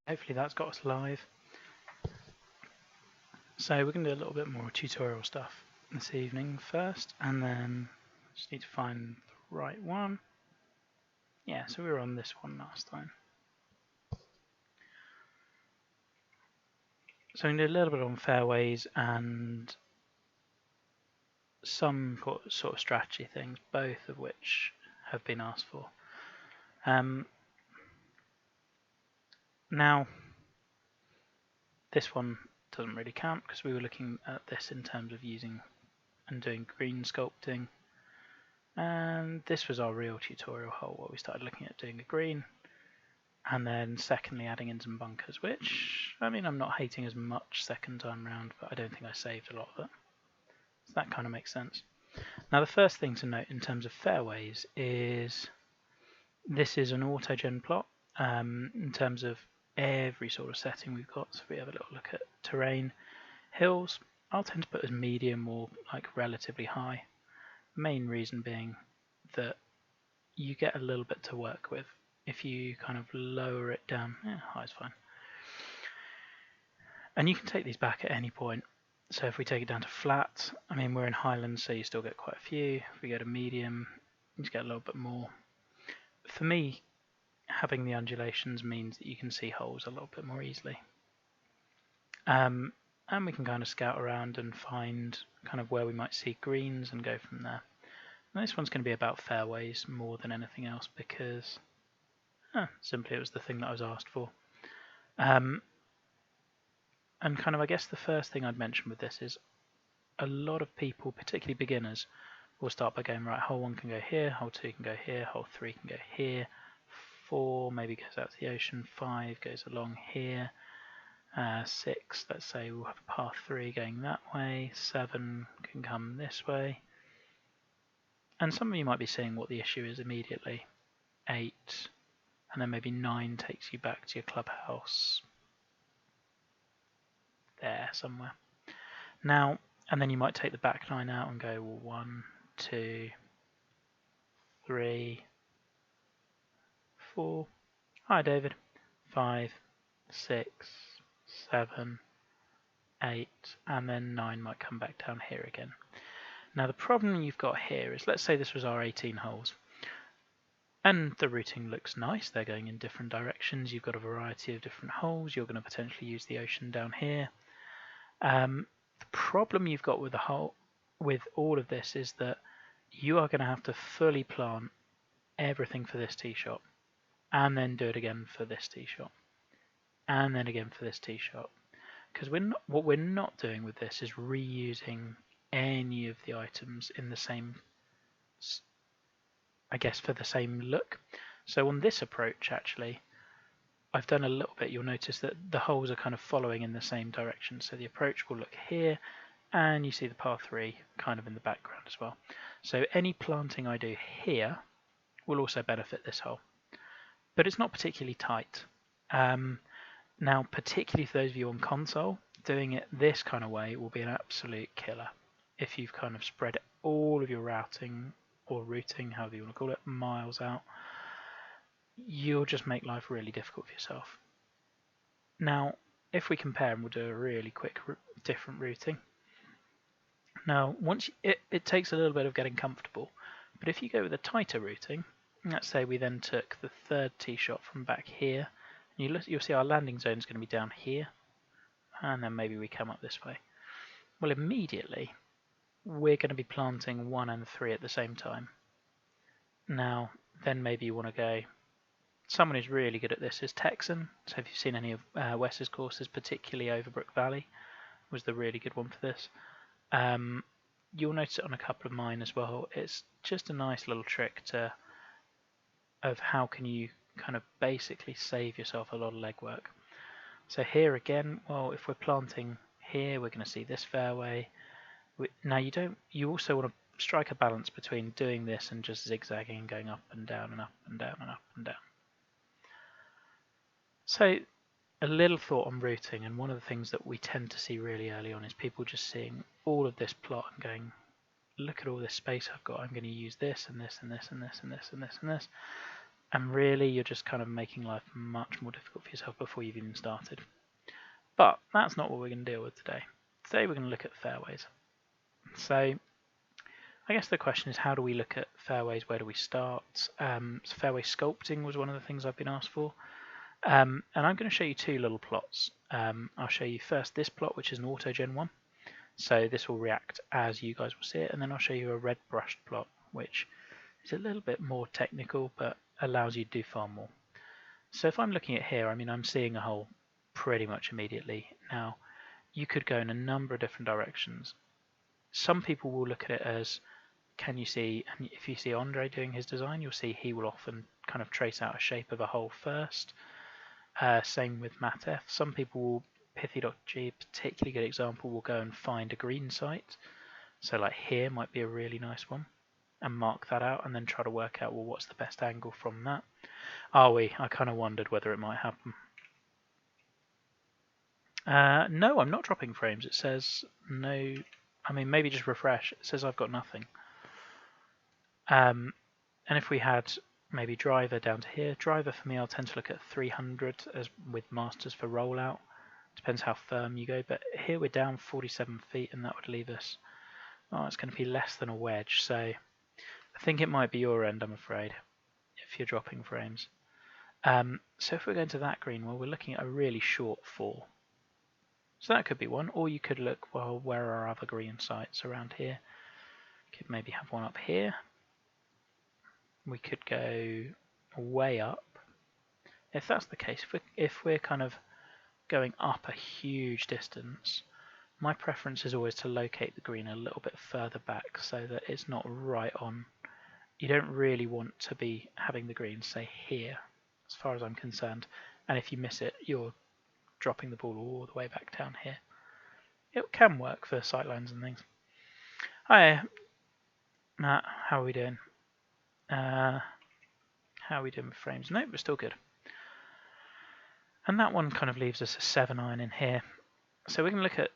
Hopefully that's got us live. So we're going to do a little bit more tutorial stuff this evening first, and then just need to find the right one. Yeah, so we were on this one last time. So we can do a little bit on fairways and some sort of strategy things, both of which have been asked for. Now, this one doesn't really count because we were looking at this in terms of using and doing green sculpting. And this was our real tutorial hole where we started looking at doing a green. And then secondly, adding in some bunkers, which, I mean, I'm not hating as much second time round, but I don't think I saved a lot of it. So that kind of makes sense. Now, the first thing to note in terms of fairways is this is an auto-gen plot in terms of every sort of setting we've got. So if we have a little look at terrain, hills, I'll tend to put as medium or like relatively high. Main reason being that you get a little bit to work with. If you kind of lower it down, high is fine. And you can take these back at any point. So if we take it down to flat, I mean, we're in Highlands, so you still get quite a few. If we go to medium, you just get a little bit more. For me, having the undulations means that you can see holes a little bit more easily. And we can kind of scout around and find kind of where we might see greens and go from there. And this one's going to be about fairways more than anything else because simply it was the thing that I was asked for. And kind of, I guess the first thing I'd mention with this is a lot of people, particularly beginners, will start by going, right, hole 1 can go here, hole 2 can go here, hole 3 can go here, 4 maybe goes out to the ocean, 5 goes along here, 6, let's say we'll have a path 3 going that way, 7 can come this way. And some of you might be seeing what the issue is immediately. 8, and then maybe 9 takes you back to your clubhouse. There somewhere. Now, and then you might take the back 9 out and go, well, 1, 2, 3, 4. Hi, David. 5, 6, 7, 8, and then 9 might come back down here again. Now, the problem you've got here is, let's say this was our 18 holes. And the routing looks nice. They're going in different directions. You've got a variety of different holes. You're going to potentially use the ocean down here. The problem you've got with all of this is that you are going to have to fully plant everything for this tee shot, and then do it again for this tee shot, and then again for this tee shot. Because what we're not doing with this is reusing any of the items in the same, I guess, for the same look. So on this approach, actually, I've done a little bit. You'll notice that the holes are kind of following in the same direction. So the approach will look here, and you see the par 3 kind of in the background as well. So any planting I do here will also benefit this hole. But it's not particularly tight. Now, particularly for those of you on console, doing it this kind of way will be an absolute killer. If you've kind of spread all of your routing, or routing, however you want to call it, miles out, you'll just make life really difficult for yourself. Now, if we compare, and we'll do a really quick different routing. Now, once it takes a little bit of getting comfortable, but if you go with a tighter routing, let's say we then took the third tee shot from back here, and you'll see our landing zone is going to be down here, and then maybe we come up this way. Well, immediately, we're going to be planting 1 and 3 at the same time. Now, then maybe you want to go, someone who's really good at this is Texan. So if you've seen any of Wes's courses, particularly Overbrook Valley, was the really good one for this. You'll notice it on a couple of mine as well. It's just a nice little trick of how can you kind of basically save yourself a lot of legwork. So here again, well, if we're planting here, we're going to see this fairway. Now you also want to strike a balance between doing this and just zigzagging and going up and down and up and down and up and down. So a little thought on routing, and one of the things that we tend to see really early on is people just seeing all of this plot and going, look at all this space I've got, I'm going to use this and this and this and this and this and this and this. And really, you're just kind of making life much more difficult for yourself before you've even started. But that's not what we're going to deal with today. Today we're going to look at fairways. So I guess the question is, how do we look at fairways? Where do we start? So fairway sculpting was one of the things I've been asked for. And I'm going to show you two little plots. I'll show you first this plot, which is an autogen one. So this will react as you guys will see it. And then I'll show you a red brushed plot, which is a little bit more technical, but allows you to do far more. So if I'm looking at here, I mean, I'm seeing a hole pretty much immediately. Now, you could go in a number of different directions. Some people will look at it as, can you see, and if you see Andre doing his design, you'll see he will often kind of trace out a shape of a hole first. Same with Matt F. Some people will, Pithy.g, particularly good example, will go and find a green site. So like here might be a really nice one, and mark that out, and then try to work out, well, what's the best angle from that. I kind of wondered whether it might happen. No, I'm not dropping frames. It says no. I mean, maybe just refresh. It says I've got nothing. And if we had maybe driver down to here, driver for me, I'll tend to look at 300 as with masters for rollout. Depends how firm you go, but here we're down 47 feet, and that would leave us. Oh, it's going to be less than a wedge. So I think it might be your end, I'm afraid, if you're dropping frames. So if we're going to that green, well, we're looking at a really short 4. So that could be one, or you could look, well, where are other green sites around here? Could maybe have one up here. We could go way up. If that's the case, if we're kind of going up a huge distance, my preference is always to locate the green a little bit further back so that it's not right on. You don't really want to be having the green, say, here, as far as I'm concerned. And if you miss it, you're dropping the ball all the way back down here. It can work for sightlines and things. Hi, Matt, how are we doing? How are we doing with frames? Nope, we're still good. And that one kind of leaves us a 7 iron in here. So we're going to look at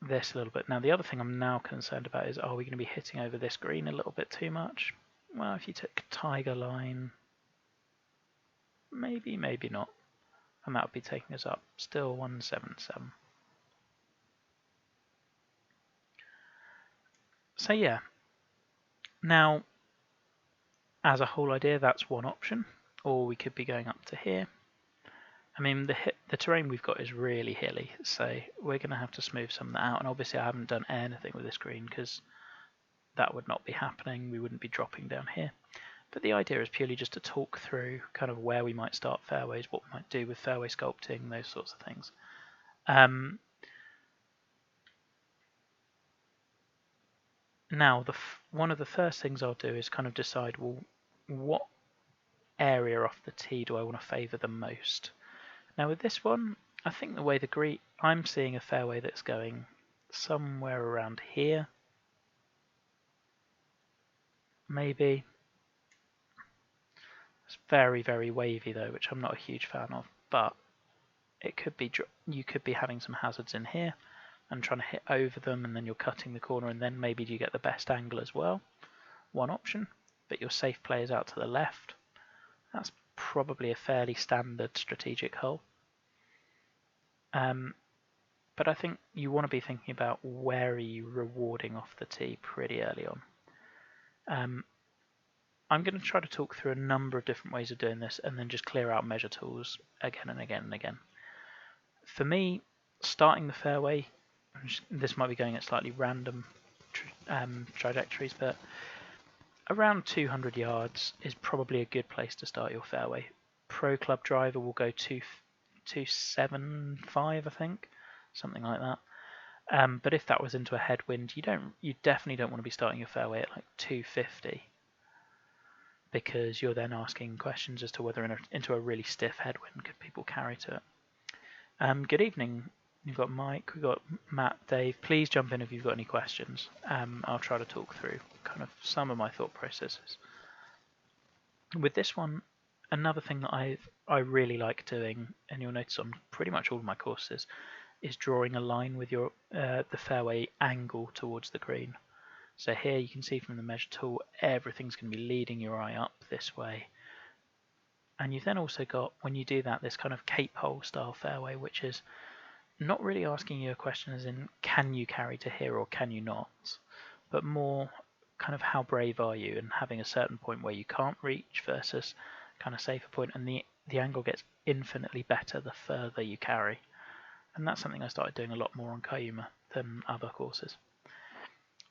this a little bit. Now the other thing I'm now concerned about is, are we going to be hitting over this green a little bit too much? Well, if you took Tiger Line, maybe, maybe not. And that would be taking us up. Still 177. So yeah. Now, as a whole idea, that's one option. Or we could be going up to here. I mean, the terrain we've got is really hilly, so we're going to have to smooth some of that out. And obviously I haven't done anything with this green because that would not be happening. We wouldn't be dropping down here. But the idea is purely just to talk through kind of where we might start fairways, what we might do with fairway sculpting, those sorts of things. Now, one of the first things I'll do is kind of decide, well, what area off the tee do I want to favour the most? Now with this one, I think the way the green, I'm seeing a fairway that's going somewhere around here. Maybe. It's very, very wavy though, which I'm not a huge fan of, but it could be, you could be having some hazards in here and trying to hit over them, and then you're cutting the corner, and then maybe you get the best angle as well. One option, but your safe play is out to the left. That's probably a fairly standard strategic hole. But I think you want to be thinking about where are you rewarding off the tee pretty early on. I'm going to try to talk through a number of different ways of doing this and then just clear out measure tools again and again and again. For me, starting the fairway, this might be going at slightly random trajectories, but around 200 yards is probably a good place to start your fairway. Pro Club driver will go 275, I think, something like that. But if that was into a headwind, you definitely don't want to be starting your fairway at like 250, because you're then asking questions as to whether into a really stiff headwind could people carry to it. Good evening. You've got Mike, we've got Matt, Dave. Please jump in if you've got any questions. I'll try to talk through kind of some of my thought processes. With this one, another thing that I really like doing, and you'll notice on pretty much all of my courses, is drawing a line with your the fairway angle towards the green. So here you can see from the measure tool, everything's going to be leading your eye up this way. And you've then also got, when you do that, this kind of cape hole style fairway, which is not really asking you a question as in can you carry to here or can you not, but more kind of how brave are you, and having a certain point where you can't reach versus kind of safer point, and the angle gets infinitely better the further you carry. And that's something I started doing a lot more on Cayuma than other courses.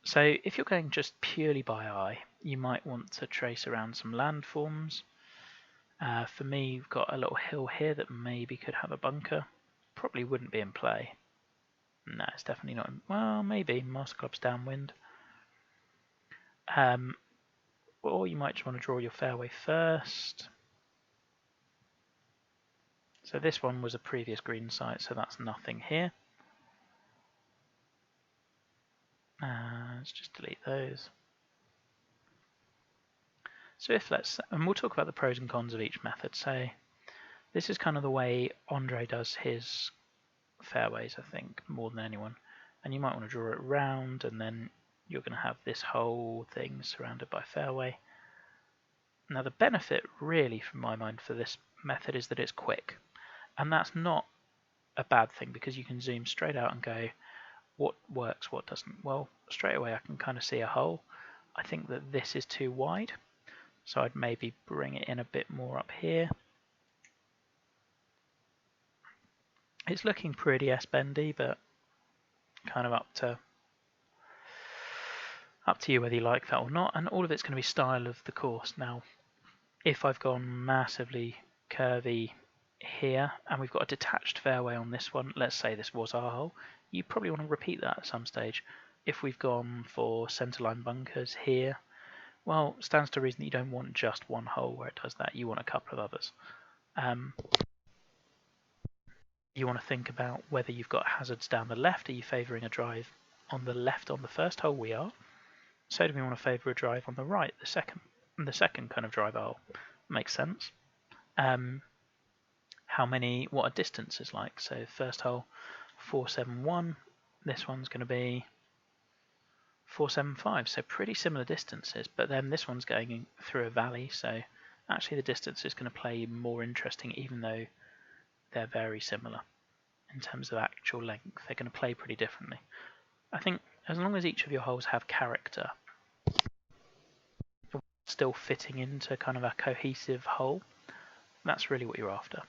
So if you're going just purely by eye, you might want to trace around some landforms. For me, you've got a little hill here that maybe could have a bunker. Probably wouldn't be in play. No, it's definitely not. Well, maybe Master Club's downwind. Or you might just want to draw your fairway first. So this one was a previous green site, so that's nothing here. Let's just delete those. So if and we'll talk about the pros and cons of each method. So this is kind of the way Andre does his fairways, I think, more than anyone. And you might want to draw it round, and then you're going to have this whole thing surrounded by fairway. Now the benefit really from my mind for this method is that it's quick, and that's not a bad thing because you can zoom straight out and go what works, what doesn't. Well, straight away I can kind of see a hole. I think that this is too wide, so I'd maybe bring it in a bit more up here. It's looking pretty S-bendy, but kind of up to you whether you like that or not, and all of it's going to be style of the course. Now, if I've gone massively curvy here, and we've got a detached fairway on this one, let's say this was our hole, you probably want to repeat that at some stage. If we've gone for centerline bunkers here, well, stands to reason that you don't want just one hole where it does that, you want a couple of others. You want to think about whether you've got hazards down the left. Are you favouring a drive on the left on the first hole? We are. So do we want to favour a drive on the right, the second kind of drive hole? Makes sense. What are distances like? So first hole 471, this one's going to be 475, so pretty similar distances, but then this one's going through a valley, so actually the distance is going to play more interesting even though they're very similar in terms of actual length. They're going to play pretty differently. I think as long as each of your holes have character, still fitting into kind of a cohesive hole, that's really what you're after.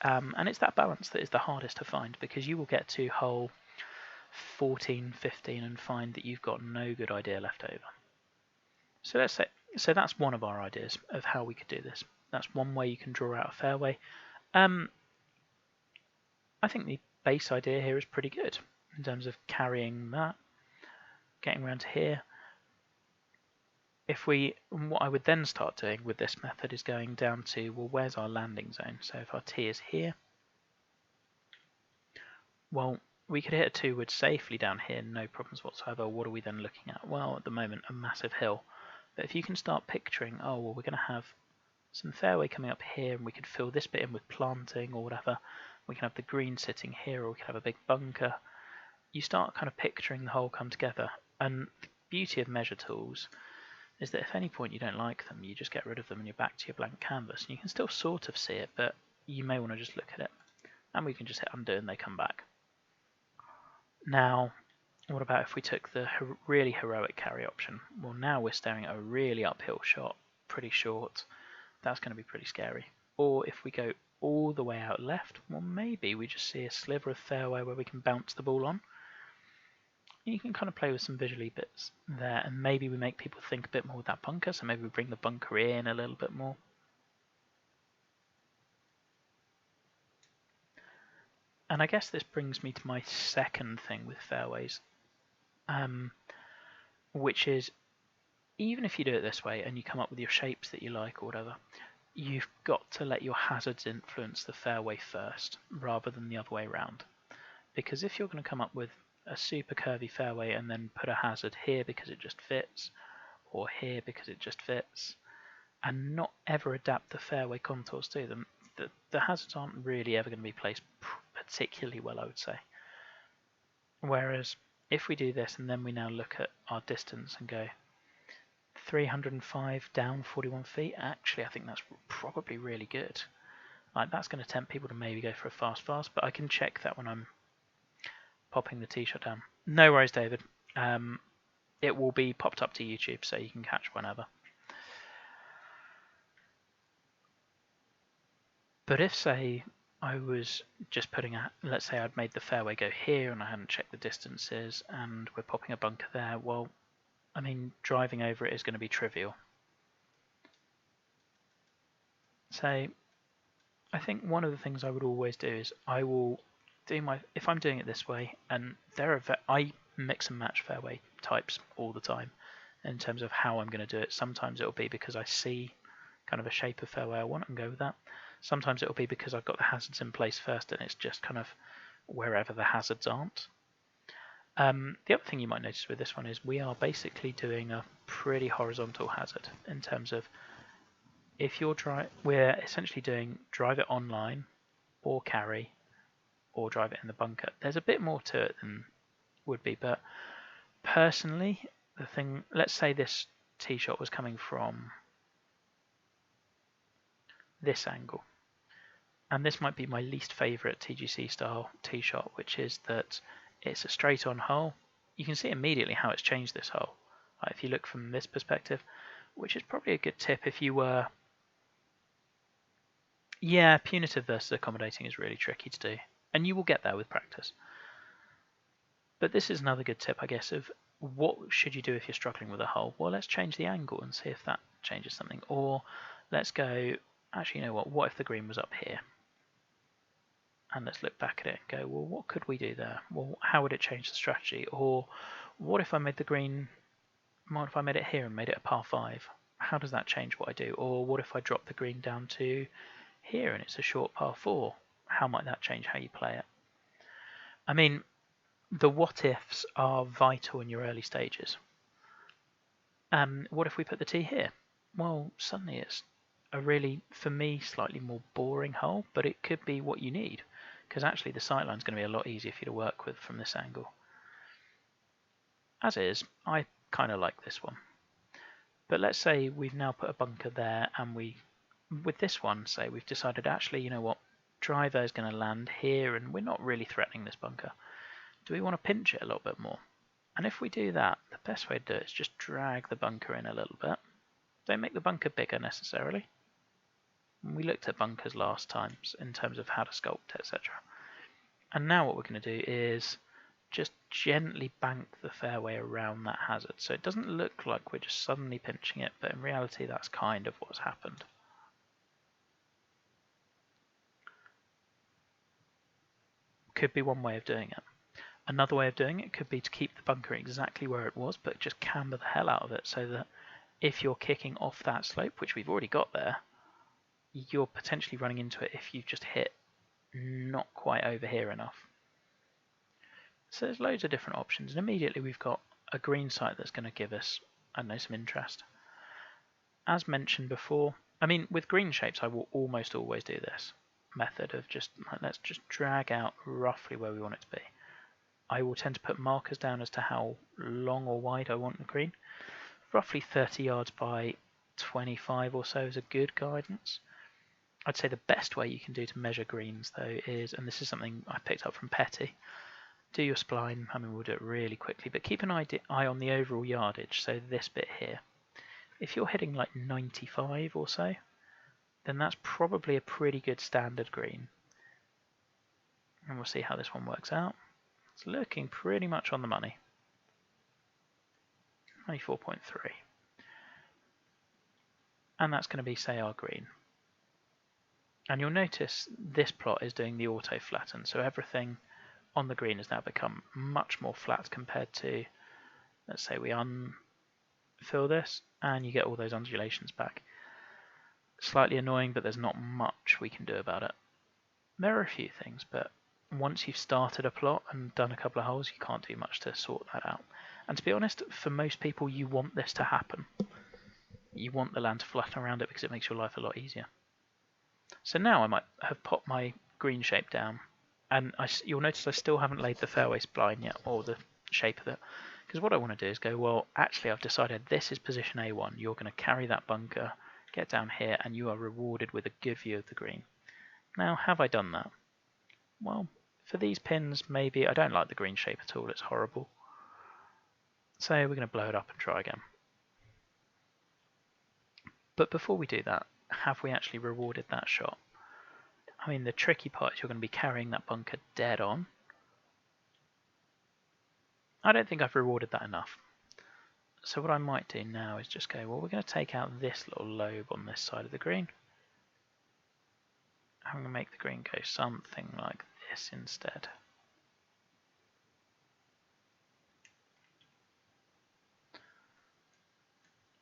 And it's that balance that is the hardest to find, because you will get to hole 14, 15 and find that you've got no good idea left over. So that's one of our ideas of how we could do this. That's one way you can draw out a fairway. I think the base idea here is pretty good in terms of carrying that, getting around to here. What I would then start doing with this method is going down to, well, where's our landing zone? So if our tee is here, well, we could hit a 2-wood safely down here, no problems whatsoever. What are we then looking at? Well, at the moment, a massive hill. But if you can start picturing, oh, well, we're going to have some fairway coming up here, and we could fill this bit in with planting or whatever. We can have the green sitting here, or we could have a big bunker. You start kind of picturing the whole come together. And the beauty of measure tools is that if at any point you don't like them, you just get rid of them and you're back to your blank canvas. And you can still sort of see it, but you may want to just look at it. And we can just hit undo and they come back. Now, what about if we took the really heroic carry option? Well, now we're staring at a really uphill shot, pretty short. That's going to be pretty scary. Or if we go all the way out left, well, maybe we just see a sliver of fairway where we can bounce the ball on. You can kind of play with some visually bits there, and maybe we make people think a bit more with that bunker, so maybe we bring the bunker in a little bit more. And I guess this brings me to my second thing with fairways, which is, even if you do it this way and you come up with your shapes that you like or whatever, you've got to let your hazards influence the fairway first, rather than the other way around. Because if you're going to come up with a super curvy fairway and then put a hazard here because it just fits, or here because it just fits, and not ever adapt the fairway contours to them, the hazards aren't really ever going to be placed particularly well, I would say. Whereas if we do this and then we now look at our distance and go, 305 down 41 feet. Actually, I think that's probably really good. Like, that's going to tempt people to maybe go for a fast, but I can check that when I'm popping the tee shot down. No worries, David. It will be popped up to YouTube, so you can catch whenever. But if, say, I was just putting a, let's say I'd made the fairway go here and I hadn't checked the distances and we're popping a bunker there, well, I mean, driving over it is going to be trivial. So I think one of the things I would always do is I will do if I'm doing it this way, and I mix and match fairway types all the time in terms of how I'm going to do it. Sometimes it'll be because I see kind of a shape of fairway I want and go with that. Sometimes it'll be because I've got the hazards in place first and it's just kind of wherever the hazards aren't. The other thing you might notice with this one is we are basically doing a pretty horizontal hazard in terms of if you're we're essentially doing drive it online or carry or drive it in the bunker. There's a bit more to it than would be, but personally, the thing, let's say this tee shot was coming from this angle. And this might be my least favourite TGC style tee shot, which is that it's a straight on hole. You can see immediately how it's changed this hole. If you look from this perspective, which is probably a good tip if you were... Yeah, punitive versus accommodating is really tricky to do. And you will get there with practice. But this is another good tip, I guess, of what should you do if you're struggling with a hole? Well, let's change the angle and see if that changes something. Or let's go, actually, you know what if the green was up here? And let's look back at it and go, well, what could we do there? Well, how would it change the strategy? Or what if I made the green, what if I made it here and made it a par 5? How does that change what I do? Or what if I drop the green down to here and it's a short par 4? How might that change how you play it? I mean, the what ifs are vital in your early stages. What if we put the tee here? Well, suddenly it's a really, for me, slightly more boring hole, but it could be what you need, because actually the sight line is going to be a lot easier for you to work with from this angle. As is, I kind of like this one. But let's say we've now put a bunker there, and with this one, say we've decided, actually, you know what, driver is going to land here, and we're not really threatening this bunker. Do we want to pinch it a little bit more? And if we do that, the best way to do it is just drag the bunker in a little bit. Don't make the bunker bigger necessarily. We looked at bunkers last time in terms of how to sculpt, etc. And now what we're going to do is just gently bank the fairway around that hazard. So it doesn't look like we're just suddenly pinching it, but in reality that's kind of what's happened. Could be one way of doing it. Another way of doing it could be to keep the bunker exactly where it was, but just camber the hell out of it so that if you're kicking off that slope, which we've already got there, you're potentially running into it if you've just hit not quite over here enough. So there's loads of different options, and immediately we've got a green site that's going to give us, I don't know, some interest. As mentioned before, I mean, with green shapes, I will almost always do this method of just, let's just drag out roughly where we want it to be. I will tend to put markers down as to how long or wide I want the green. Roughly 30 yards by 25 or so is a good guidance. I'd say the best way you can do to measure greens, though, is, and this is something I picked up from Petty, do your spline. I mean, we'll do it really quickly, but keep an eye on the overall yardage, so this bit here. If you're hitting like 95 or so, then that's probably a pretty good standard green. And we'll see how this one works out. It's looking pretty much on the money. 94.3. And that's going to be, say, our green. And you'll notice this plot is doing the auto flatten, so everything on the green has now become much more flat compared to, let's say we unfill this, and you get all those undulations back. Slightly annoying, but there's not much we can do about it. There are a few things, but once you've started a plot and done a couple of holes, you can't do much to sort that out. And to be honest, for most people, you want this to happen. You want the land to flatten around it because it makes your life a lot easier. So now I might have popped my green shape down, and you'll notice I still haven't laid the fairway spline yet, or the shape of it. Because what I want to do is go, well, actually I've decided this is position A1. You're going to carry that bunker, get down here, and you are rewarded with a good view of the green. Now, have I done that? Well, for these pins, maybe I don't like the green shape at all. It's horrible. So we're going to blow it up and try again. But before we do that, have we actually rewarded that shot? I mean, the tricky part is you're going to be carrying that bunker dead on. I don't think I've rewarded that enough. So what I might do now is just go, well, we're going to take out this little lobe on this side of the green. I'm going to make the green go something like this instead.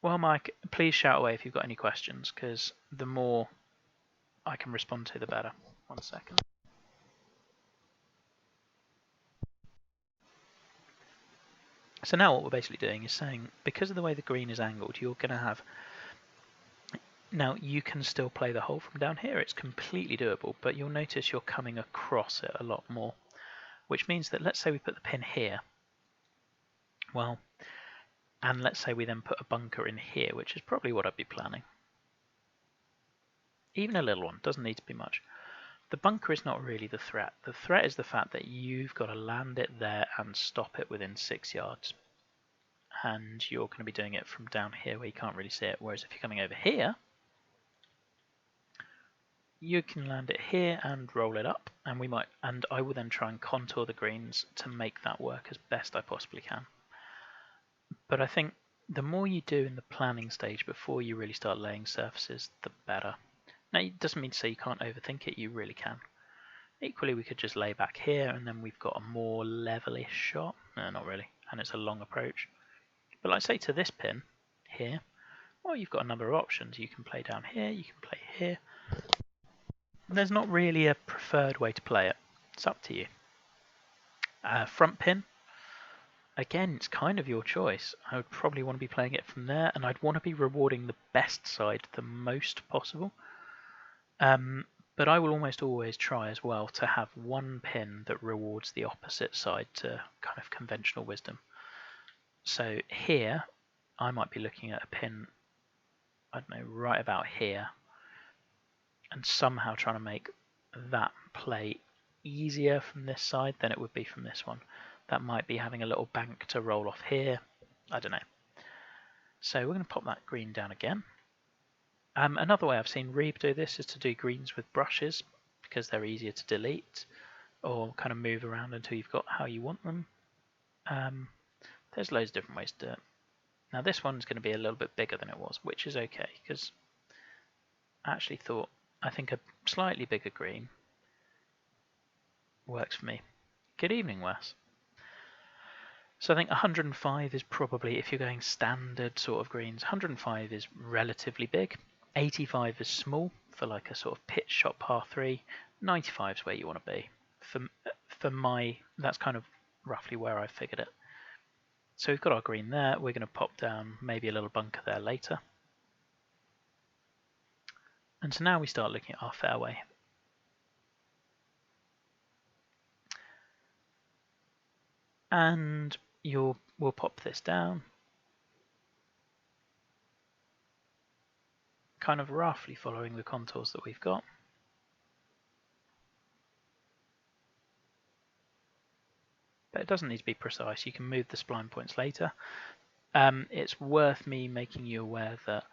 Well, Mike, please shout away if you've got any questions, because the more I can respond to, the better. 1 second. So now what we're basically doing is saying, because of the way the green is angled, you're going to have... Now, you can still play the hole from down here. It's completely doable, but you'll notice you're coming across it a lot more, which means that let's say we put the pin here. Well, and let's say we then put a bunker in here, which is probably what I'd be planning. Even a little one, doesn't need to be much. The bunker is not really the threat. The threat is the fact that you've got to land it there and stop it within 6 yards. And you're going to be doing it from down here where you can't really see it. Whereas if you're coming over here, you can land it here and roll it up. And I will then try and contour the greens to make that work as best I possibly can. But I think the more you do in the planning stage before you really start laying surfaces, the better. Now, it doesn't mean to say you can't overthink it, you really can. Equally, we could just lay back here and then we've got a more level-ish shot. No, not really, and it's a long approach. But like say to this pin here, well, you've got a number of options. You can play down here, you can play here. There's not really a preferred way to play it. It's up to you. Front pin, again, it's kind of your choice. I would probably want to be playing it from there, and I'd want to be rewarding the best side the most possible. But I will almost always try as well to have one pin that rewards the opposite side to kind of conventional wisdom. So here, I might be looking at a pin, I don't know, right about here, and somehow trying to make that play easier from this side than it would be from this one. That might be having a little bank to roll off here. I don't know. So we're going to pop that green down again. Another way I've seen Reeb do this is to do greens with brushes because they're easier to delete or kind of move around until you've got how you want them. There's loads of different ways to do it. Now this one's going to be a little bit bigger than it was, which is okay because I actually thought I think a slightly bigger green works for me. Good evening, Wes. So I think 105 is probably, if you're going standard sort of greens, 105 is relatively big. 85 is small for like a sort of pitch shot par 3. 95 is where you want to be. That's kind of roughly where I figured it. So we've got our green there. We're going to pop down maybe a little bunker there later. And so now we start looking at our fairway. And we'll pop this down. Kind of roughly following the contours that we've got. But it doesn't need to be precise. You can move the spline points later. It's worth me making you aware that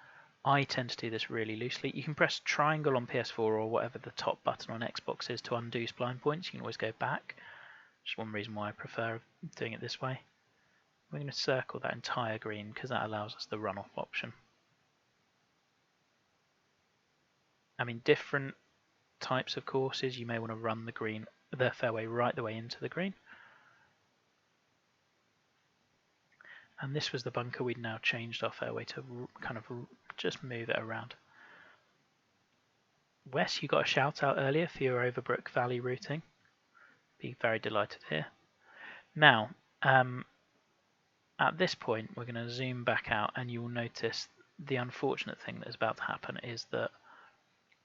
I tend to do this really loosely. You can press triangle on PS4 or whatever the top button on Xbox is to undo spline points. You can always go back. Just one reason why I prefer doing it this way. We're going to circle that entire green because that allows us the runoff option. I mean, different types of courses, you may want to run the fairway right the way into the green. And this was the bunker we'd now changed our fairway to kind of just move it around. Wes, you got a shout out earlier for your Overbrook Valley routing. Be very delighted here. Now, at this point, we're going to zoom back out and you will notice the unfortunate thing that is about to happen is that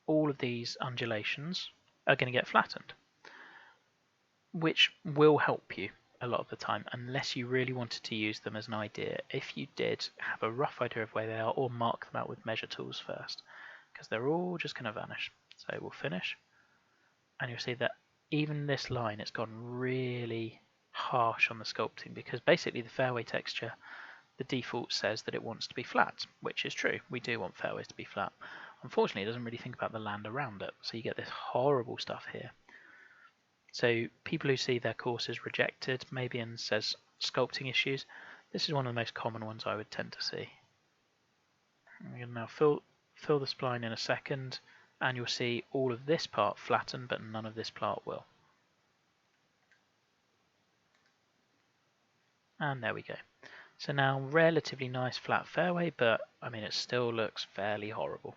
all of these undulations are going to get flattened, which will help you. a lot of the time, unless you really wanted to use them as an idea. If you did, have a rough idea of where they are, or mark them out with measure tools first, because they're all just going to vanish. So we'll finish, and you'll see that even this line, it's gone really harsh on the sculpting, because basically the fairway texture, the default says that it wants to be flat, which is true. We do want fairways to be flat. Unfortunately, it doesn't really think about the land around it, so you get this horrible stuff here. So people who see their courses rejected, maybe, and says sculpting issues, this is one of the most common ones I would tend to see. I'm going to now fill the spline in a second, and you'll see all of this part flatten, but none of this part will. And there we go. So now relatively nice flat fairway, but I mean it still looks fairly horrible.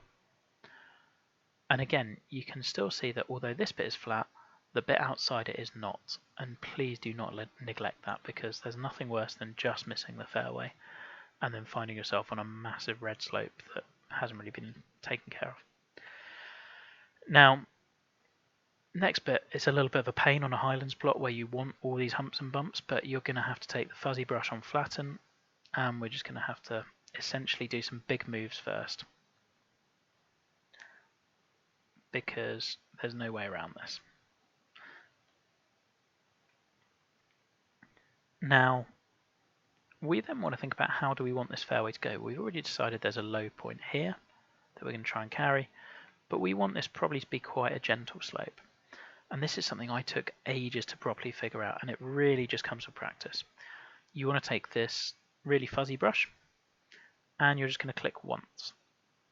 And again, you can still see that although this bit is flat, the bit outside it is not, and please do not neglect that, because there's nothing worse than just missing the fairway and then finding yourself on a massive red slope that hasn't really been taken care of. Now, next bit is a little bit of a pain on a Highlands plot where you want all these humps and bumps, but you're going to have to take the fuzzy brush on flatten, and we're just going to have to essentially do some big moves first, because there's no way around this. Now, we then want to think about how do we want this fairway to go. We've already decided there's a low point here that we're going to try and carry, but we want this probably to be quite a gentle slope. And this is something I took ages to properly figure out, and it really just comes with practice. You want to take this really fuzzy brush, and you're just going to click once,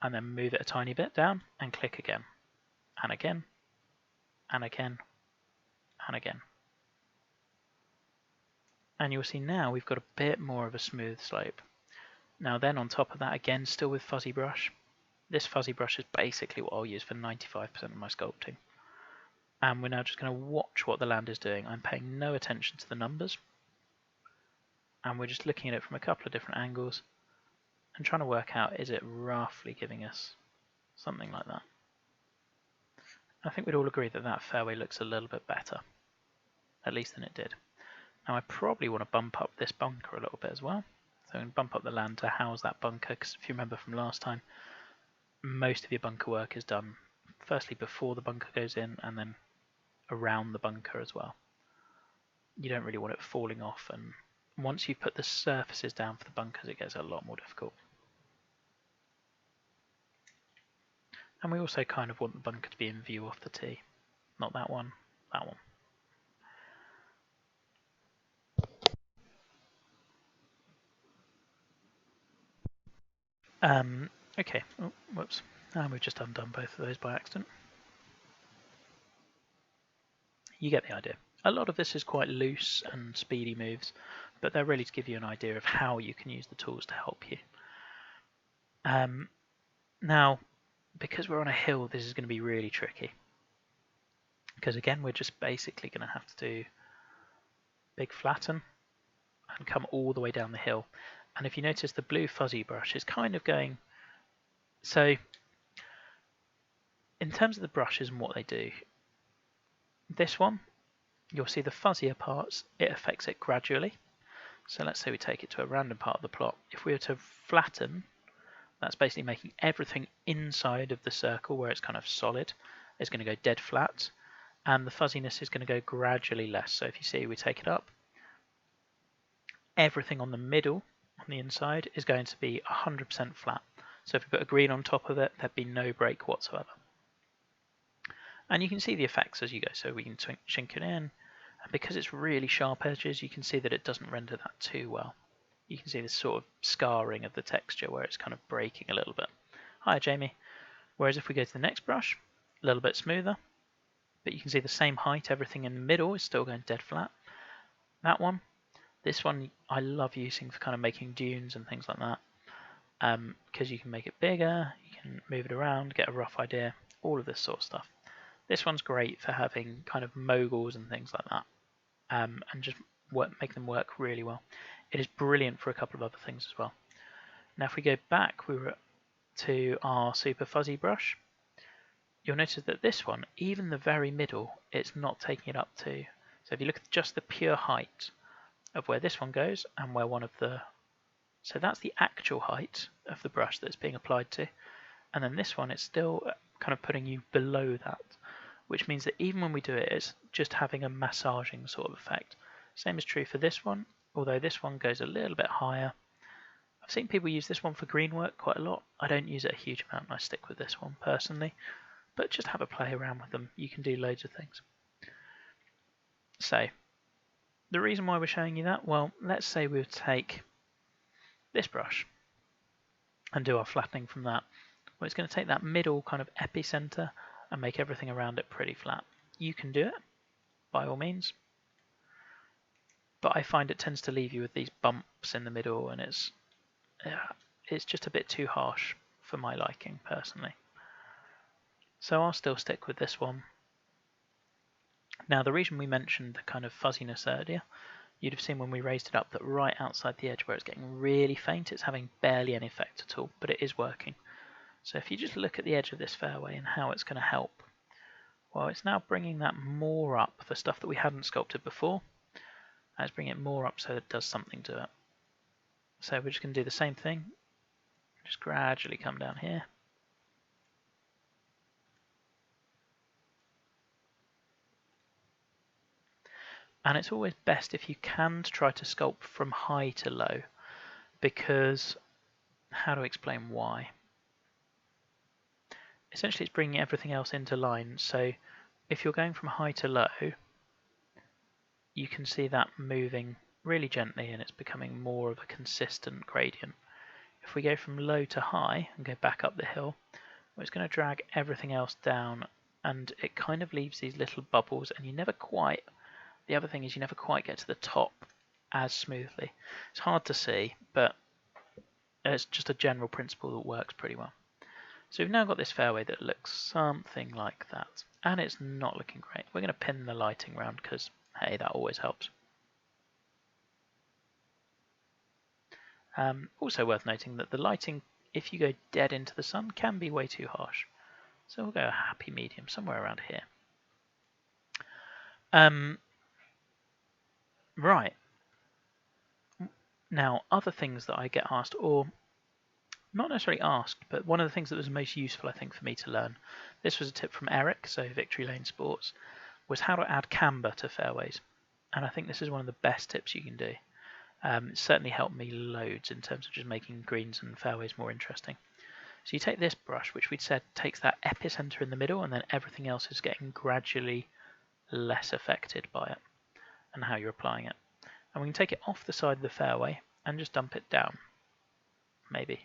and then move it a tiny bit down, and click again, and again, and again, and again. And you'll see now we've got a bit more of a smooth slope. Now then, on top of that, again, still with fuzzy brush. This fuzzy brush is basically what I'll use for 95% of my sculpting. And we're now just going to watch what the land is doing. I'm paying no attention to the numbers. And we're just looking at it from a couple of different angles and trying to work out, is it roughly giving us something like that? I think we'd all agree that that fairway looks a little bit better, at least than it did. Now I probably want to bump up this bunker a little bit as well. So I'm going to bump up the land to house that bunker, because if you remember from last time, most of your bunker work is done firstly before the bunker goes in, and then around the bunker as well. You don't really want it falling off, and once you've put the surfaces down for the bunkers, it gets a lot more difficult. And we also kind of want the bunker to be in view off the tee. Not that one, that one. Okay, oh, whoops. We've just undone both of those by accident. You get the idea. A lot of this is quite loose and speedy moves, but they're really to give you an idea of how you can use the tools to help you. Now, because we're on a hill, this is going to be really tricky. Because again, we're just basically going to have to do big flatten and come all the way down the hill. And if you notice, the blue fuzzy brush is kind of going... So, in terms of the brushes and what they do, this one, you'll see the fuzzier parts, it affects it gradually. So let's say we take it to a random part of the plot. If we were to flatten, that's basically making everything inside of the circle where it's kind of solid is going to go dead flat, and the fuzziness is going to go gradually less. So if you see, we take it up, everything on the middle, on the inside, is going to be 100% flat. So if we put a green on top of it, there'd be no break whatsoever. And you can see the effects as you go. So we can chink it in, and because it's really sharp edges, you can see that it doesn't render that too well. You can see this sort of scarring of the texture where it's kind of breaking a little bit. Hi, Jamie. Whereas if we go to the next brush, a little bit smoother, but you can see the same height, everything in the middle is still going dead flat. That one, this one I love using for kind of making dunes and things like that, because you can make it bigger, you can move it around, get a rough idea, all of this sort of stuff. This one's great for having kind of moguls and things like that, and just make them work really well. It is brilliant for a couple of other things as well. Now if we go back to our super fuzzy brush, you'll notice that this one, even the very middle, it's not taking it up to. So if you look at just the pure height of where this one goes and where one of the... So that's the actual height of the brush that's being applied to. And then this one is still kind of putting you below that, which means that even when we do it, it's just having a massaging sort of effect. Same is true for this one, although this one goes a little bit higher. I've seen people use this one for green work quite a lot. I don't use it a huge amount, and I stick with this one personally. But just have a play around with them. You can do loads of things. So, the reason why we're showing you that, well, let's say we would take this brush and do our flattening from that. Well, it's going to take that middle kind of epicenter and make everything around it pretty flat. You can do it, by all means. But I find it tends to leave you with these bumps in the middle, and it's just a bit too harsh for my liking, personally. So I'll still stick with this one. Now, the reason we mentioned the kind of fuzziness earlier, you'd have seen when we raised it up that right outside the edge where it's getting really faint, it's having barely any effect at all, but it is working. So if you just look at the edge of this fairway and how it's going to help, well, it's now bringing that more up, the stuff that we hadn't sculpted before. Let's bring it more up so it does something to it. So we're just going to do the same thing, just gradually come down here. And it's always best if you can to try to sculpt from high to low, because, how to explain why? Essentially it's bringing everything else into line, so if you're going from high to low, you can see that moving really gently and it's becoming more of a consistent gradient. If we go from low to high and go back up the hill, well, it's going to drag everything else down, and it kind of leaves these little bubbles, and you never quite... The other thing is you never quite get to the top as smoothly. It's hard to see, but it's just a general principle that works pretty well. So we've now got this fairway that looks something like that, and it's not looking great. We're going to pin the lighting round because, hey, that always helps. Also worth noting that the lighting, if you go dead into the sun, can be way too harsh. So we'll go a happy medium, somewhere around here. Right. Now, other things that I get asked, or not necessarily asked, but one of the things that was most useful, I think, for me to learn, this was a tip from Eric, so Victory Lane Sports, was how to add camber to fairways. And I think this is one of the best tips you can do. It certainly helped me loads in terms of just making greens and fairways more interesting. So you take this brush, which we'd said takes that epicenter in the middle, and then everything else is getting gradually less affected by it and how you're applying it. And we can take it off the side of the fairway and just dump it down, maybe.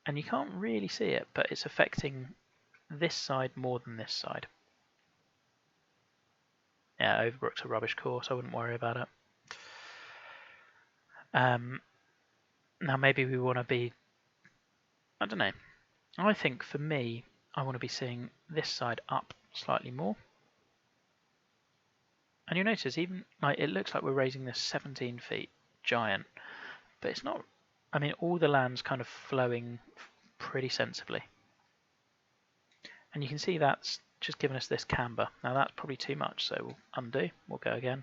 And you can't really see it, but it's affecting this side more than this side. Yeah, Overbrook's a rubbish course, I wouldn't worry about it. Now maybe we want to be, I don't know, I think for me, I want to be seeing this side up slightly more. And you notice even, like, it looks like we're raising this 17 feet giant, but it's not. I mean, all the land's kind of flowing pretty sensibly. And you can see that's just given us this camber. Now that's probably too much, so we'll undo, we'll go again.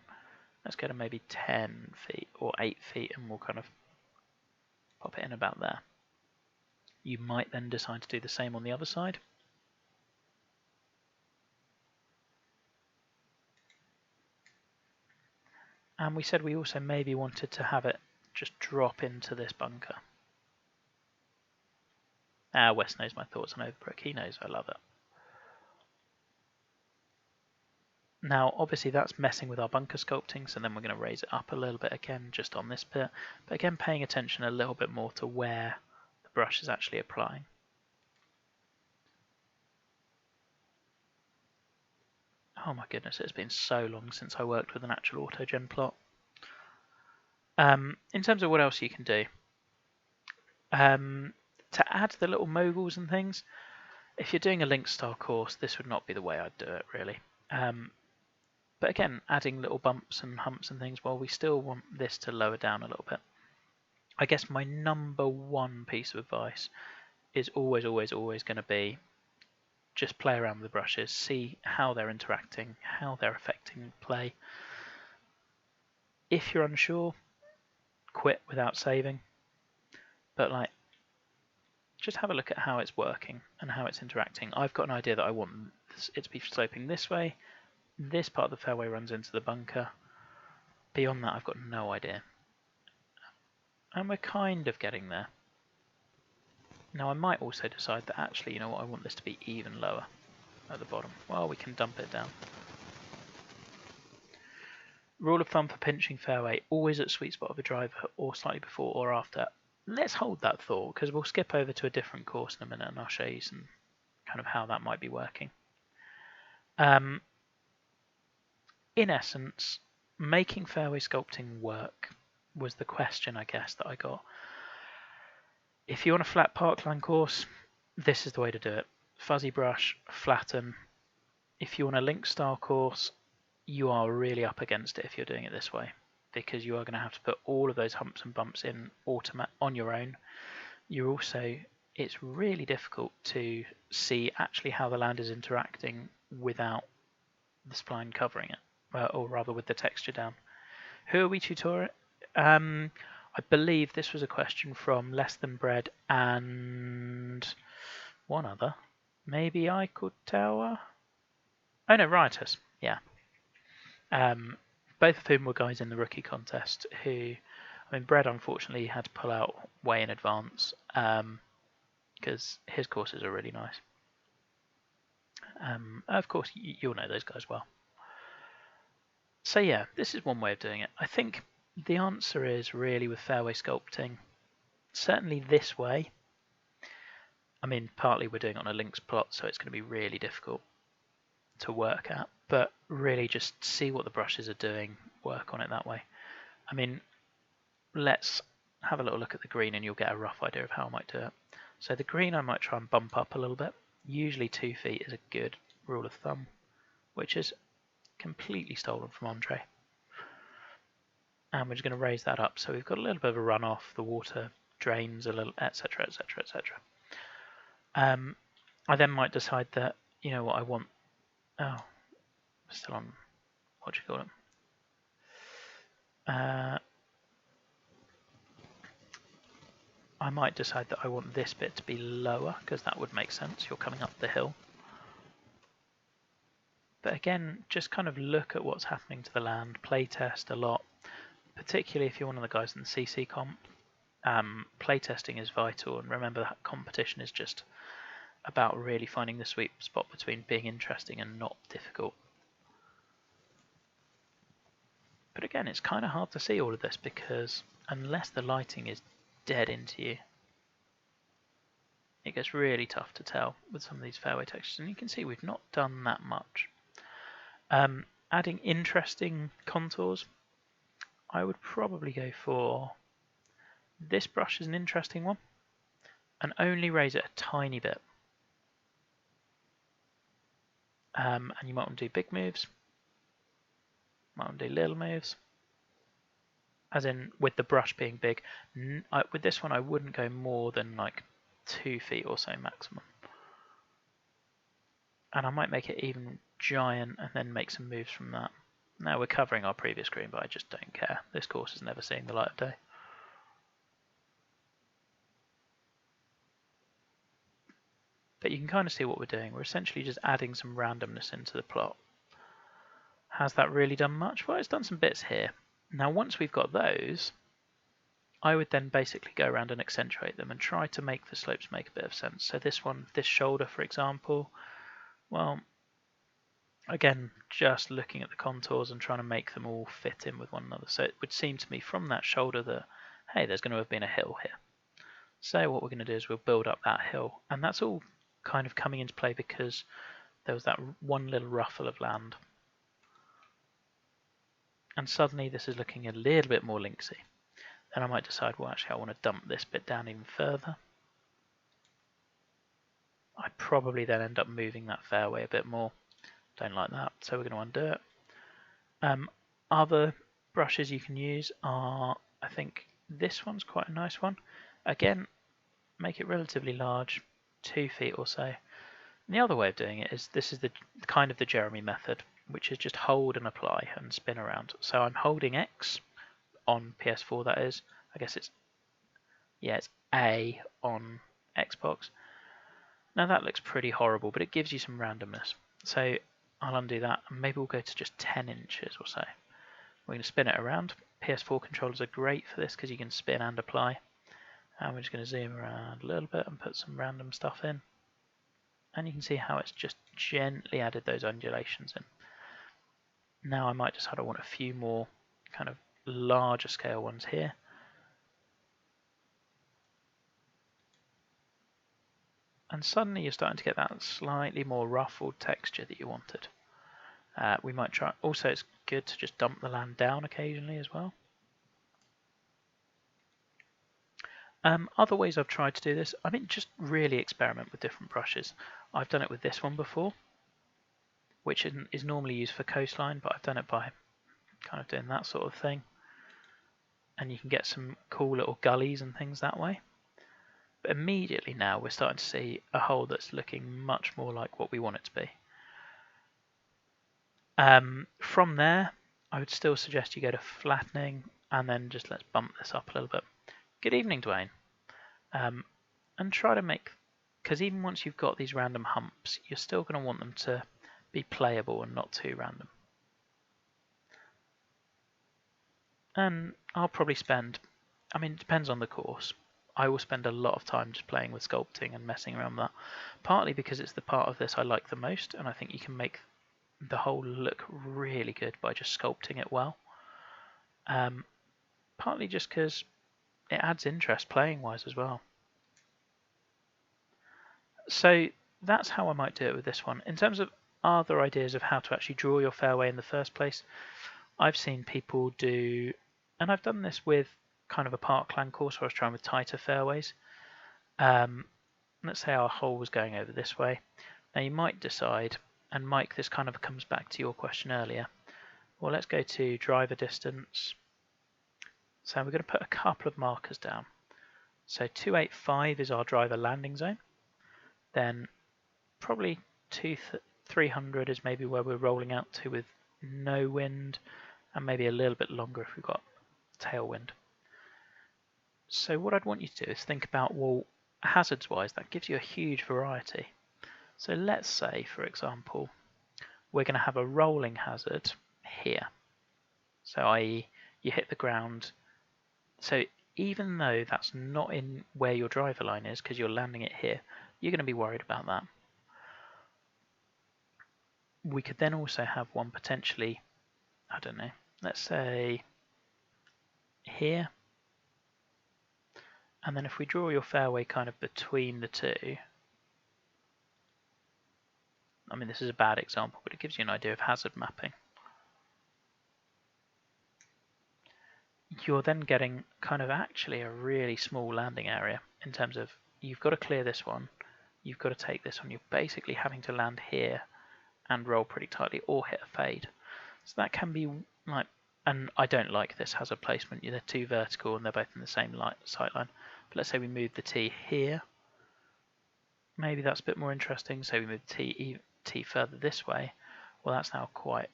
Let's go to maybe 10 feet or 8 feet and we'll kind of pop it in about there. You might then decide to do the same on the other side. And we said we also maybe wanted to have it just drop into this bunker. Wes knows my thoughts on Overbrook. He knows I love it. Now, obviously that's messing with our bunker sculpting, so then we're going to raise it up a little bit again, just on this bit. But again, paying attention a little bit more to where the brush is actually applying. Oh my goodness, it's been so long since I worked with an actual autogen plot. In terms of what else you can do, to add the little moguls and things, if you're doing a link style course, this would not be the way I'd do it, really. But again, adding little bumps and humps and things, well, we still want this to lower down a little bit. I guess my number one piece of advice is always going to be just play around with the brushes, see how they're interacting, how they're affecting play. If you're unsure, quit without saving. But like, just have a look at how it's working and how it's interacting. I've got an idea that I want it to be sloping this way. This part of the fairway runs into the bunker. Beyond that, I've got no idea. And we're kind of getting there. Now I might also decide that actually, you know what, I want this to be even lower at the bottom. Well, we can dump it down. Rule of thumb for pinching fairway, always at sweet spot of a driver or slightly before or after. Let's hold that thought because we'll skip over to a different course in a minute and I'll show you some kind of how that might be working. In essence, making fairway sculpting work was the question, I guess, that I got. If you want a flat parkline course, this is the way to do it. Fuzzy brush, flatten. If you want a link style course, you are really up against it if you're doing it this way, because you are going to have to put all of those humps and bumps in on your own. It's really difficult to see actually how the land is interacting without the spline covering it, or rather with the texture down. Who are we tutoring? I believe this was a question from Less Than Bread and one other. Maybe I could tell. Oh no, Riotous. Yeah. Both of whom were guys in the rookie contest who, I mean, Bread unfortunately had to pull out way in advance because his courses are really nice. Of course, you'll know those guys well. So yeah, this is one way of doing it. I think the answer is really with fairway sculpting, certainly this way. I mean, partly we're doing it on a links plot, so it's going to be really difficult to work at, but really just see what the brushes are doing, work on it that way. I mean, let's have a little look at the green and you'll get a rough idea of how I might do it. So the green I might try and bump up a little bit. Usually 2 feet is a good rule of thumb, which is completely stolen from Andre. And we're just going to raise that up so we've got a little bit of a runoff, the water drains a little, etc, etc, etc. I then might decide that, you know what, I want, still on, what do you call it? I might decide that I want this bit to be lower because that would make sense, you're coming up the hill. But again, just kind of look at what's happening to the land, play test a lot, particularly if you're one of the guys in the CC comp. Playtesting is vital, and remember that competition is just about really finding the sweet spot between being interesting and not difficult. But again, it's kind of hard to see all of this because unless the lighting is dead into you, it gets really tough to tell with some of these fairway textures, and you can see we've not done that much. Adding interesting contours, I would probably go for this brush is an interesting one, and only raise it a tiny bit. And you might want to do big moves, might want to do little moves, as in with the brush being big. With this one I wouldn't go more than like 2 feet or so maximum. And I might make it even giant and then make some moves from that. Now we're covering our previous green, but I just don't care. This course has never seen the light of day. But you can kind of see what we're doing. We're essentially just adding some randomness into the plot. Has that really done much? Well, it's done some bits here. Now once we've got those, I would then basically go around and accentuate them and try to make the slopes make a bit of sense. So this one, this shoulder for example, well, again, just looking at the contours and trying to make them all fit in with one another. So it would seem to me from that shoulder that, hey, there's going to have been a hill here. So what we're going to do is we'll build up that hill. And that's all kind of coming into play because there was that one little ruffle of land. And suddenly this is looking a little bit more linksy. Then I might decide, well, actually, I want to dump this bit down even further. I probably then end up moving that fairway a bit more. Don't like that, so we're going to undo it. Other brushes you can use are, I think this one's quite a nice one. Again, make it relatively large, 2 feet or so. And the other way of doing it is this is the kind of the Jeremy method, which is just hold and apply and spin around. So I'm holding X on PS4, that is. I guess it's A on Xbox. Now that looks pretty horrible, but it gives you some randomness. So I'll undo that, and maybe we'll go to just 10 inches or so. We're going to spin it around. PS4 controllers are great for this because you can spin and apply. And we're just going to zoom around a little bit and put some random stuff in. And you can see how it's just gently added those undulations in. Now I might decide I want a few more kind of larger scale ones here. And suddenly you're starting to get that slightly more ruffled texture that you wanted. We might try. Also, it's good to just dump the land down occasionally as well. Other ways I've tried to do this, I mean, just really experiment with different brushes. I've done it with this one before, which is normally used for coastline, but I've done it by kind of doing that sort of thing. And you can get some cool little gullies and things that way. But immediately now we're starting to see a hole that's looking much more like what we want it to be. From there, I would still suggest you go to flattening, and then just let's bump this up a little bit. Good evening, Dwayne. And try to make, because even once you've got these random humps, you're still going to want them to be playable and not too random. And I'll probably spend, I mean, it depends on the course. I will spend a lot of time just playing with sculpting and messing around with that, partly because it's the part of this I like the most, and I think you can make the whole look really good by just sculpting it well. Partly just because it adds interest playing wise as well. So that's how I might do it with this one. In terms of other ideas of how to actually draw your fairway in the first place, I've seen people do, and I've done this with kind of a parkland course where I was trying with tighter fairways. Let's say our hole was going over this way. Now you might decide, and Mike, this kind of comes back to your question earlier. Well, let's go to driver distance. So we're going to put a couple of markers down. So 285 is our driver landing zone. Then probably 300 is maybe where we're rolling out to with no wind, and maybe a little bit longer if we've got tailwind. So what I'd want you to do is think about, well, hazards wise, that gives you a huge variety. So let's say, for example, we're going to have a rolling hazard here. So i.e. you hit the ground. So even though that's not in where your driver line is, because you're landing it here, you're going to be worried about that. We could then also have one potentially, I don't know, let's say here. And then if we draw your fairway kind of between the two, I mean, this is a bad example, but it gives you an idea of hazard mapping. You're then getting kind of actually a really small landing area in terms of you've got to clear this one, you've got to take this one, you're basically having to land here and roll pretty tightly or hit a fade. So that can be like, and I don't like this hazard placement, they're too vertical and they're both in the same sight line. But let's say we move the tee here, maybe that's a bit more interesting. So we move the tee further this way, well that's now quite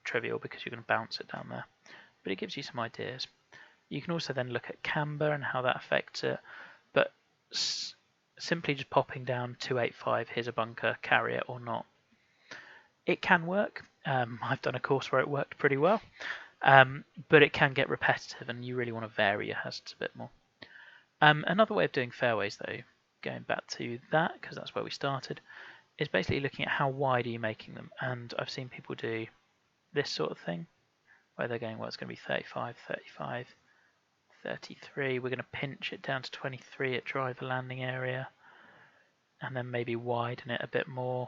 trivial because you're going to bounce it down there. But it gives you some ideas. You can also then look at camber and how that affects it, but simply just popping down 285, here's a bunker, carry it or not. It can work. I've done a course where it worked pretty well, but it can get repetitive and you really want to vary your hazards a bit more. Another way of doing fairways though, going back to that because that's where we started, is basically looking at how wide are you making them. And I've seen people do this sort of thing, where they're going, well, it's going to be 35, 35, 33. We're going to pinch it down to 23 at driver landing area, and then maybe widen it a bit more.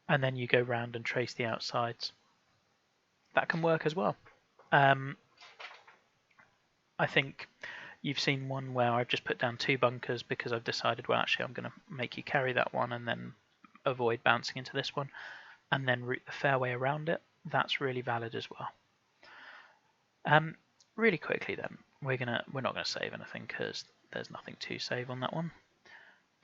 And then you go round and trace the outsides. That can work as well. I think you've seen one where I've just put down 2 bunkers because I've decided, well, actually, I'm going to make you carry that one and then avoid bouncing into this one, and then route the fairway around it. That's really valid as well. Really quickly then, we're not gonna save anything because there's nothing to save on that one.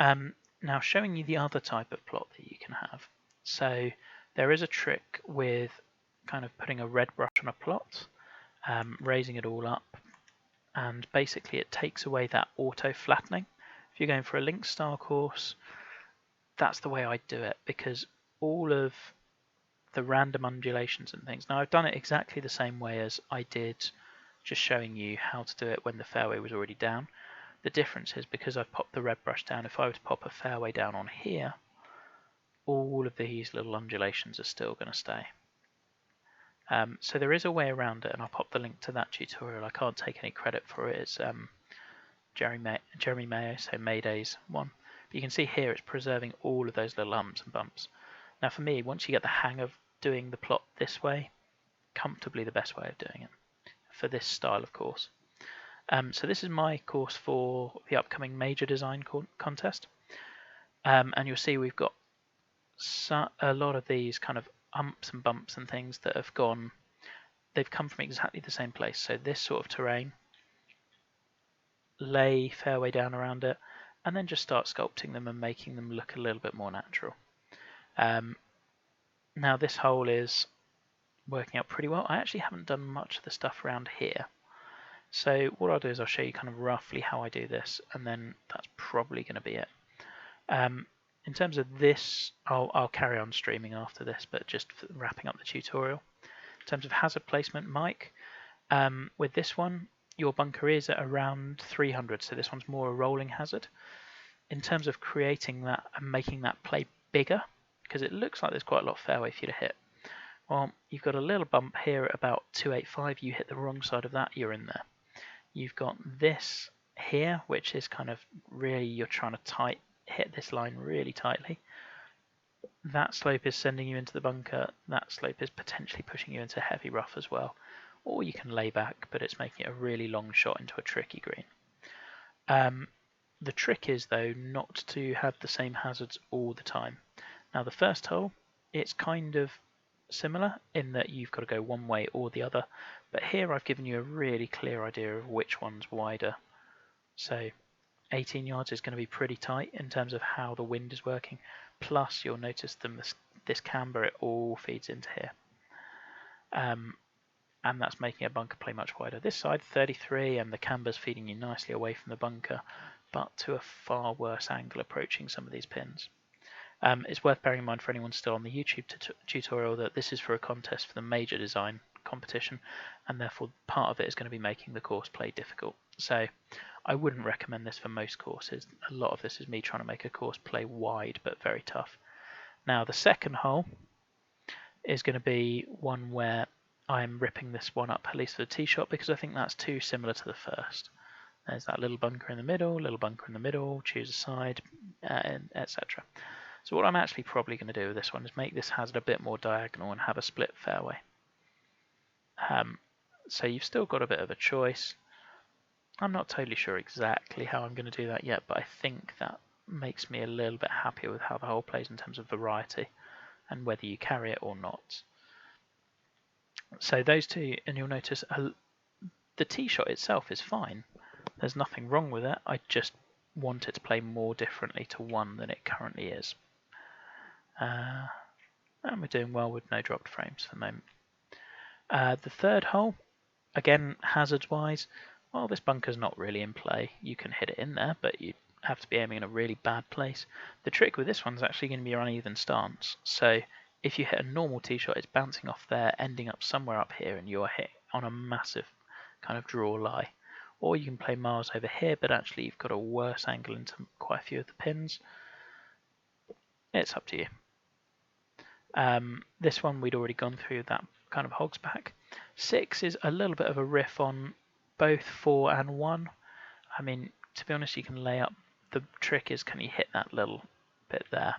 Now showing you the other type of plot that you can have. So there is a trick with kind of putting a red brush on a plot raising it all up, and basically it takes away that auto flattening. If you're going for a link style course, that's the way I do it, because all of the random undulations and things. Now I've done it exactly the same way as I did just showing you how to do it when the fairway was already down. The difference is because I've popped the red brush down, if I were to pop a fairway down on here, all of these little undulations are still going to stay. So there is a way around it, and I'll pop the link to that tutorial. I can't take any credit for it. It's Jeremy Mayo, so Mayday's one. But you can see here it's preserving all of those little humps and bumps. Now for me, once you get the hang of doing the plot this way, comfortably the best way of doing it for this style of course. So this is my course for the upcoming major design contest. And you'll see we've got a lot of these kind of humps and bumps and things that have gone, they've come from exactly the same place. So this sort of terrain, lay fairway down around it, and then just start sculpting them and making them look a little bit more natural. Now this hole is working out pretty well. I actually haven't done much of the stuff around here. So what I'll do is I'll show you kind of roughly how I do this, and then that's probably going to be it. In terms of this, I'll carry on streaming after this, but just wrapping up the tutorial. In terms of hazard placement, Mike, with this one, your bunker is at around 300, so this one's more a rolling hazard. In terms of creating that and making that play bigger, because it looks like there's quite a lot of fairway for you to hit. Well, you've got a little bump here at about 285, you hit the wrong side of that, you're in there. You've got this here, which is kind of really, you're trying to hit this line really tightly. That slope is sending you into the bunker, that slope is potentially pushing you into heavy rough as well. Or you can lay back, but it's making it a really long shot into a tricky green. The trick is, though, not to have the same hazards all the time. Now, the first hole, it's kind of similar in that you've got to go one way or the other, but here I've given you a really clear idea of which one's wider. So 18 yards is going to be pretty tight in terms of how the wind is working, plus you'll notice this camber, it all feeds into here. And that's making a bunker play much wider. This side, 33, and the camber's feeding you nicely away from the bunker, but to a far worse angle approaching some of these pins. It's worth bearing in mind for anyone still on the YouTube tutorial that this is for a contest for the major design competition, and therefore part of it is going to be making the course play difficult. So I wouldn't recommend this for most courses. A lot of this is me trying to make a course play wide but very tough. Now the second hole is going to be one where I'm ripping this one up, at least for the tee shot, because I think that's too similar to the first. There's that little bunker in the middle, choose a side, etc. So what I'm actually probably going to do with this one is make this hazard a bit more diagonal and have a split fairway. So you've still got a bit of a choice. I'm not totally sure exactly how I'm going to do that yet, but I think that makes me a little bit happier with how the hole plays in terms of variety and whether you carry it or not. So those two, and you'll notice the tee shot itself is fine. There's nothing wrong with it. I just want it to play more differently to one than it currently is. And we're doing well with no dropped frames for the moment. The third hole, again, hazards-wise, well, this bunker's not really in play. You can hit it in there, but you have to be aiming in a really bad place. The trick with this one's actually going to be your uneven stance. So if you hit a normal tee shot, it's bouncing off there, ending up somewhere up here, and you're hit on a massive kind of draw lie. Or you can play miles over here, but actually you've got a worse angle into quite a few of the pins. It's up to you. This one we'd already gone through that kind of hogs back. 6 is a little bit of a riff on both 4 and 1. I mean, to be honest, you can lay up. The trick is, can you hit that little bit there?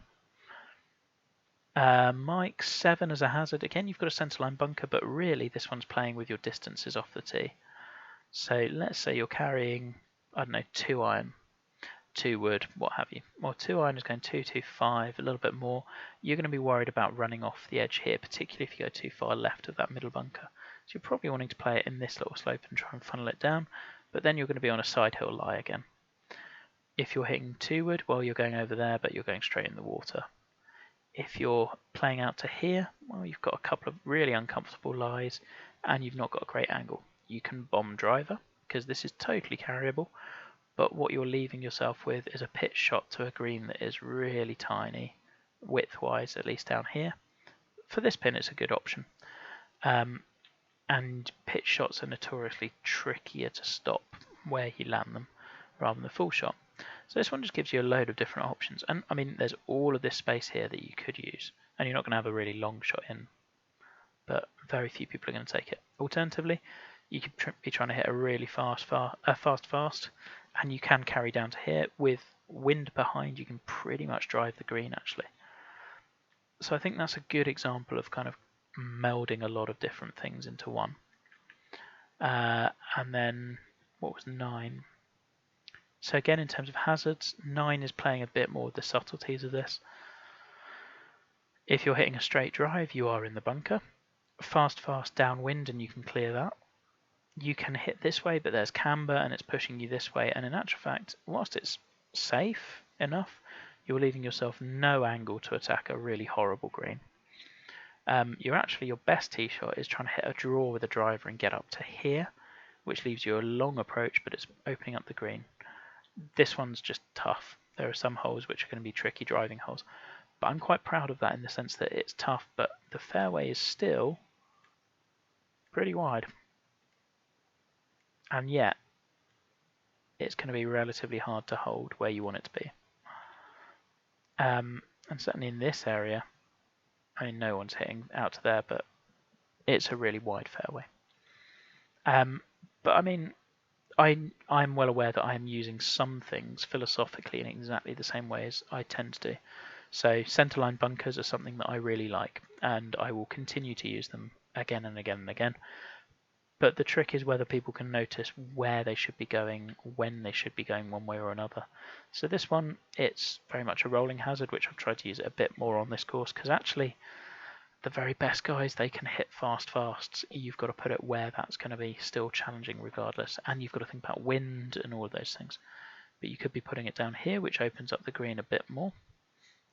Mike, 7 as a hazard. Again, you've got a centerline bunker, but really this one's playing with your distances off the tee. So let's say you're carrying, I don't know, 2 iron, 2 wood, what have you. Well, 2 iron is going 225, a little bit more. You're going to be worried about running off the edge here, particularly if you go too far left of that middle bunker. So you're probably wanting to play it in this little slope and try and funnel it down, but then you're going to be on a side hill lie again. If you're hitting 2 wood, well, you're going over there, but you're going straight in the water. If you're playing out to here, well, you've got a couple of really uncomfortable lies, and you've not got a great angle. you can bomb driver, because this is totally carryable, but what you're leaving yourself with is a pitch shot to a green that is really tiny, width-wise, at least down here. For this pin, it's a good option. And pitch shots are notoriously trickier to stop where you land them rather than the full shot. So this one just gives you a load of different options. And I mean, there's all of this space here that you could use, and you're not going to have a really long shot in, but very few people are going to take it. Alternatively, you could be trying to hit a really fast, and you can carry down to here. With wind behind, you can pretty much drive the green, actually. So I think that's a good example of kind of melding a lot of different things into one. And then, what was 9? So again, in terms of hazards, 9 is playing a bit more with the subtleties of this. If you're hitting a straight drive, you are in the bunker. Fast downwind, and you can clear that. You can hit this way, but there's camber, and it's pushing you this way. And in actual fact, whilst it's safe enough, you're leaving yourself no angle to attack a really horrible green. Your best tee shot is trying to hit a draw with a driver and get up to here, which leaves you a long approach, but it's opening up the green. This one's just tough. There are some holes which are going to be tricky driving holes, but I'm quite proud of that in the sense that it's tough, but the fairway is still pretty wide, and yet it's going to be relatively hard to hold where you want it to be. And certainly in this area, I mean, no one's hitting out to there, but it's a really wide fairway. But I mean, I'm well aware that I'm using some things philosophically in exactly the same way as I tend to do. So centerline bunkers are something that I really like, and I will continue to use them again and again and again. But the trick is whether people can notice where they should be going, when they should be going one way or another. So this one, it's very much a rolling hazard, which I've tried to use it a bit more on this course, because actually the very best guys, they can hit fast. You've got to put it where that's going to be still challenging regardless, and you've got to think about wind and all of those things. But you could be putting it down here, which opens up the green a bit more,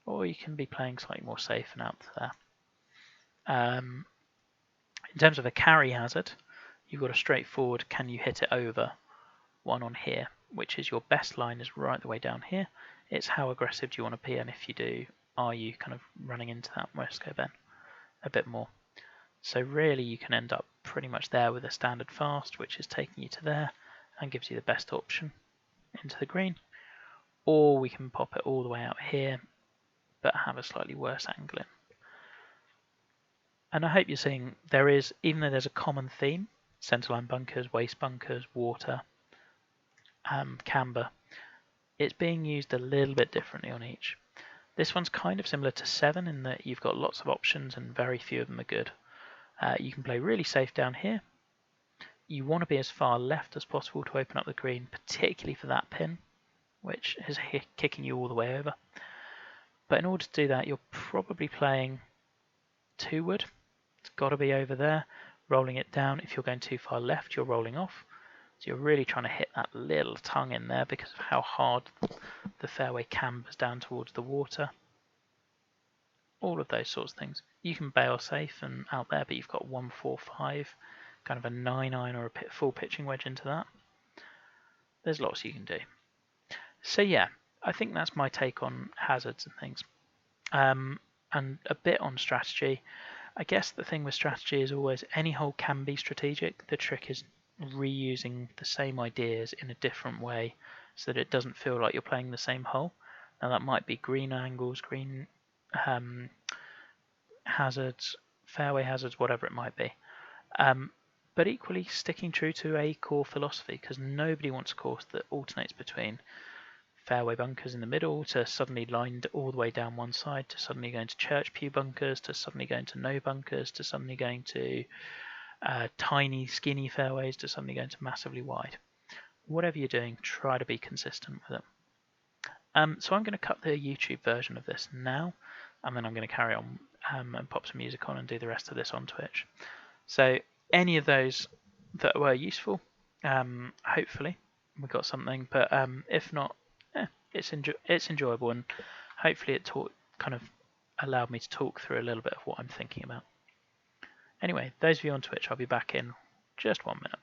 or you can be playing slightly more safe and out to there. In terms of a carry hazard, you've got a straightforward, can you hit it over one on here, which is your best line is right the way down here. It's how aggressive do you want to be, and if you do, are you kind of running into that Westco Ben a bit more? So really you can end up pretty much there with a standard fast, which is taking you to there and gives you the best option into the green, or we can pop it all the way out here but have a slightly worse angle in. And I hope you're seeing there is, even though there's a common theme, centerline bunkers, waist bunkers, water, camber, it's being used a little bit differently on each. This one's kind of similar to 7 in that you've got lots of options and very few of them are good. You can play really safe down here. You want to be as far left as possible to open up the green, particularly for that pin, which is kicking you all the way over. But in order to do that, you're probably playing 2-wood. It's got to be over there, rolling it down. If you're going too far left, you're rolling off. So you're really trying to hit that little tongue in there because of how hard the fairway cambers down towards the water. All of those sorts of things. You can bail safe and out there, but you've got 1-4-5, kind of a 9-iron or a full pitching wedge into that. There's lots you can do. So yeah, I think that's my take on hazards and things. And a bit on strategy. I guess the thing with strategy is always any hole can be strategic. The trick is reusing the same ideas in a different way so that it doesn't feel like you're playing the same hole. Now that might be green angles, green hazards, fairway hazards, whatever it might be. But equally sticking true to a core philosophy, because nobody wants a course that alternates between fairway bunkers in the middle to suddenly lined all the way down one side to suddenly going to church pew bunkers to suddenly going to no bunkers to suddenly going to tiny skinny fairways to suddenly going to massively wide. Whatever you're doing, try to be consistent with it. So I'm going to cut the YouTube version of this now, and then I'm going to carry on and pop some music on and do the rest of this on Twitch. So any of those that were useful, hopefully we got something, but if not, it's enjoyable, and hopefully it kind of allowed me to talk through a little bit of what I'm thinking about. Anyway, those of you on Twitch, I'll be back in just 1 minute.